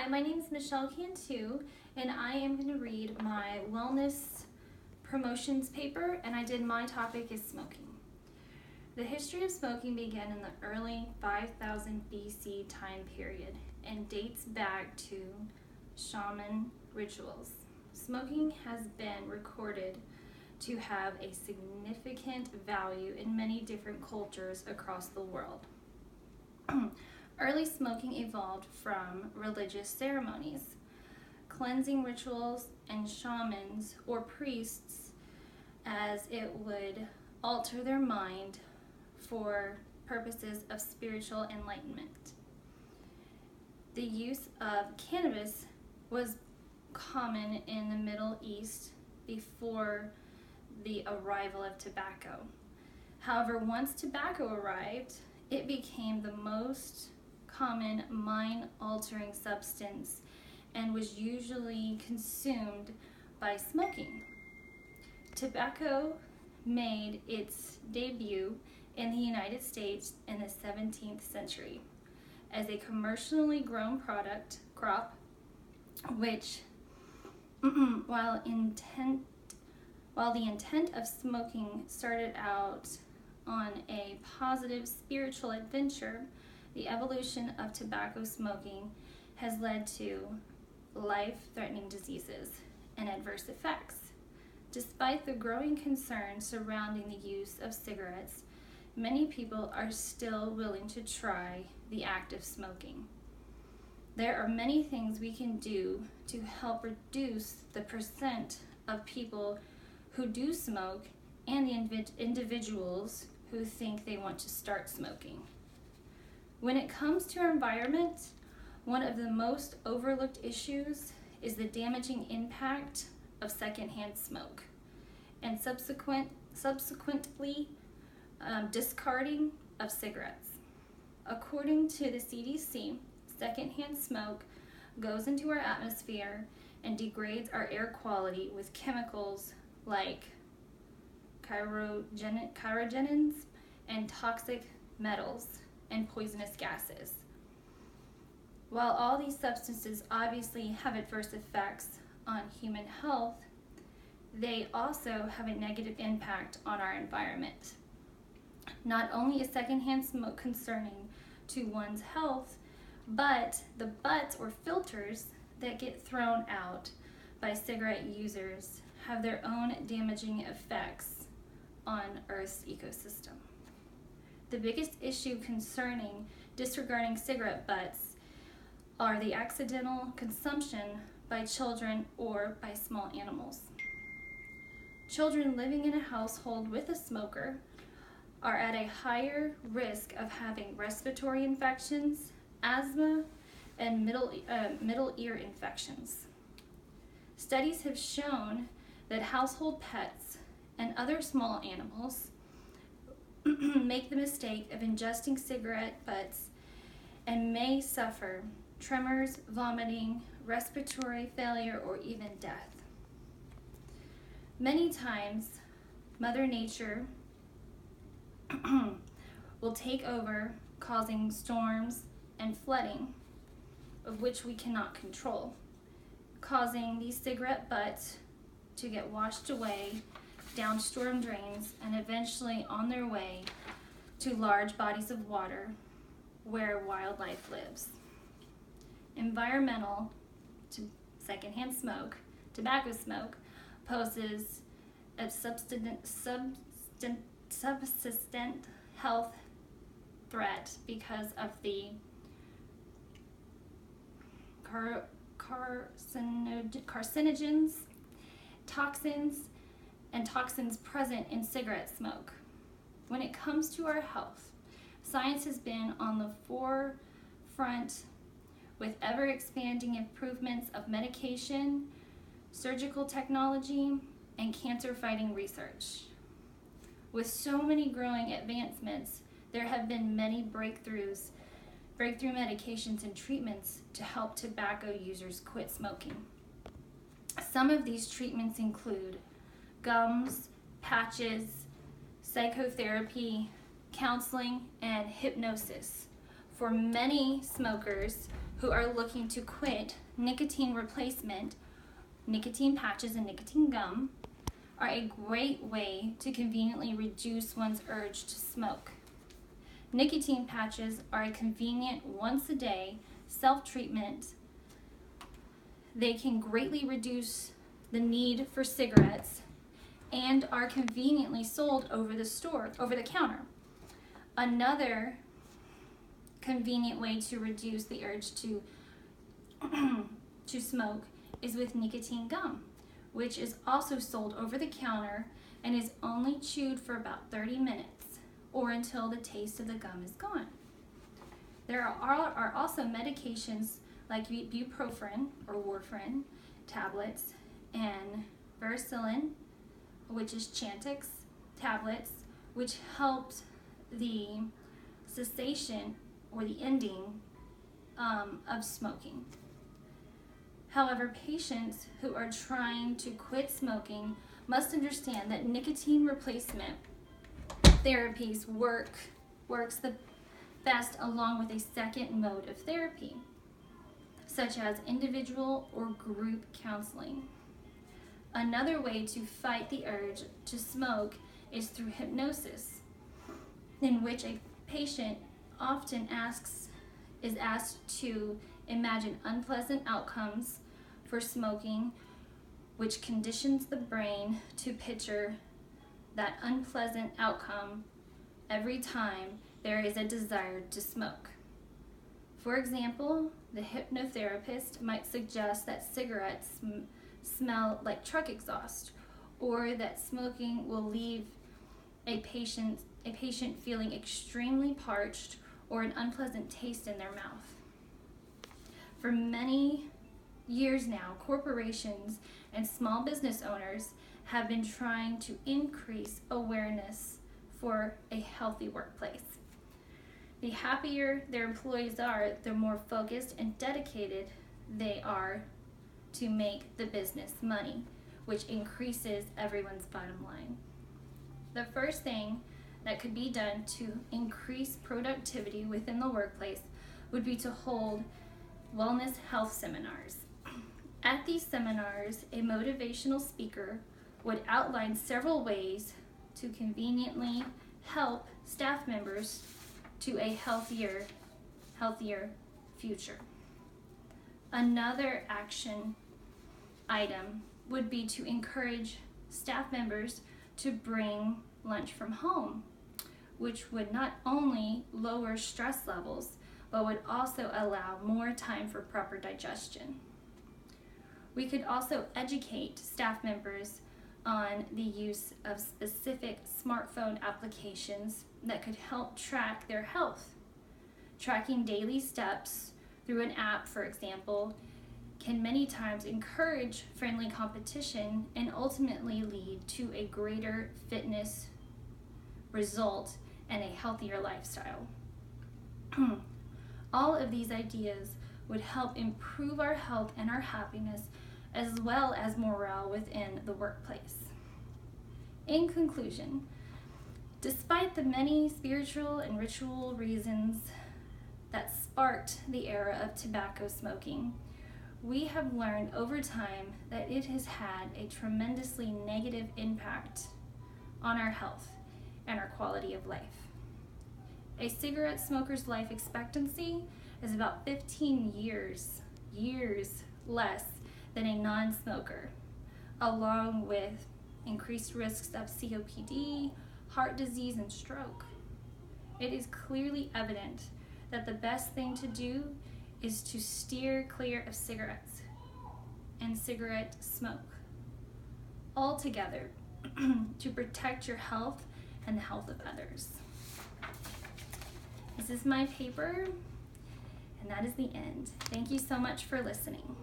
Hi, my name is Michelle Cantu, and I am going to read my wellness promotions paper, and I did my topic is smoking. The history of smoking began in the early 5000 BC time period and dates back to shaman rituals. Smoking has been recorded to have a significant value in many different cultures across the world. Early smoking evolved from religious ceremonies, cleansing rituals, and shamans or priests, as it would alter their mind for purposes of spiritual enlightenment. The use of cannabis was common in the Middle East before the arrival of tobacco. However, once tobacco arrived, it became the most common mind-altering substance and was usually consumed by smoking. Tobacco made its debut in the United States in the 17th century as a commercially grown crop, which, while the intent of smoking started out on a positive spiritual adventure, the evolution of tobacco smoking has led to life-threatening diseases and adverse effects. Despite the growing concern surrounding the use of cigarettes, many people are still willing to try the act of smoking. There are many things we can do to help reduce the percent of people who do smoke and the individuals who think they want to start smoking. When it comes to our environment, one of the most overlooked issues is the damaging impact of secondhand smoke and subsequently discarding of cigarettes. According to the CDC, secondhand smoke goes into our atmosphere and degrades our air quality with chemicals like carcinogens and toxic metals and poisonous gases. While all these substances obviously have adverse effects on human health, they also have a negative impact on our environment. Not only is secondhand smoke concerning to one's health, but the butts or filters that get thrown out by cigarette users have their own damaging effects on Earth's ecosystem. The biggest issue concerning disregarding cigarette butts are the accidental consumption by children or by small animals. Children living in a household with a smoker are at a higher risk of having respiratory infections, asthma, and middle ear infections. Studies have shown that household pets and other small animals make the mistake of ingesting cigarette butts and may suffer tremors, vomiting, respiratory failure, or even death. Many times, Mother Nature will take over, causing storms and flooding, of which we cannot control, causing these cigarette butts to get washed away down storm drains and eventually on their way to large bodies of water where wildlife lives. Environmental secondhand smoke, tobacco smoke, poses a subsistent health threat because of the carcinogens, toxins present in cigarette smoke. When it comes to our health, science has been on the forefront with ever-expanding improvements of medication, surgical technology, and cancer-fighting research. With so many growing advancements, there have been many breakthrough medications and treatments to help tobacco users quit smoking. Some of these treatments include gums, patches, psychotherapy, counseling, and hypnosis. For many smokers, who are looking to quit nicotine replacement, nicotine patches and nicotine gum are a great way to conveniently reduce one's urge to smoke. Nicotine patches are a convenient once-a-day self-treatment. They can greatly reduce the need for cigarettes and are conveniently sold over the counter. Another convenient way to reduce the urge to to smoke is with nicotine gum, which is also sold over the counter and is only chewed for about 30 minutes or until the taste of the gum is gone. There are also medications like bupropion or warfarin tablets and Vericillin, which is Chantix tablets, which helps the cessation or the ending of smoking. However, patients who are trying to quit smoking must understand that nicotine replacement therapies works the best along with a second mode of therapy, such as individual or group counseling. Another way to fight the urge to smoke is through hypnosis, in which a patient often is asked to imagine unpleasant outcomes for smoking, which conditions the brain to picture that unpleasant outcome every time there is a desire to smoke. For example, the hypnotherapist might suggest that cigarettes smell like truck exhaust, or that smoking will leave a patient feeling extremely parched or an unpleasant taste in their mouth. For many years now, corporations and small business owners have been trying to increase awareness for a healthy workplace. The happier their employees are, the more focused and dedicated they are to make the business money, which increases everyone's bottom line. The first thing that could be done to increase productivity within the workplace would be to hold wellness health seminars. At these seminars, a motivational speaker would outline several ways to conveniently help staff members to a healthier future. Another action item would be to encourage staff members to bring lunch from home, which would not only lower stress levels, but would also allow more time for proper digestion. We could also educate staff members on the use of specific smartphone applications that could help track their health. Tracking daily steps through an app, for example, can many times encourage friendly competition and ultimately lead to a greater fitness result and a healthier lifestyle. All of these ideas would help improve our health and our happiness, as well as morale within the workplace. In conclusion, despite the many spiritual and ritual reasons that sparked the era of tobacco smoking, we have learned over time that it has had a tremendously negative impact on our health and our quality of life. A cigarette smoker's life expectancy is about 15 years less than a non-smoker, along with increased risks of COPD, heart disease, and stroke. It is clearly evident that the best thing to do is to steer clear of cigarettes and cigarette smoke altogether to protect your health and the health of others. This is my paper, and that is the end. Thank you so much for listening.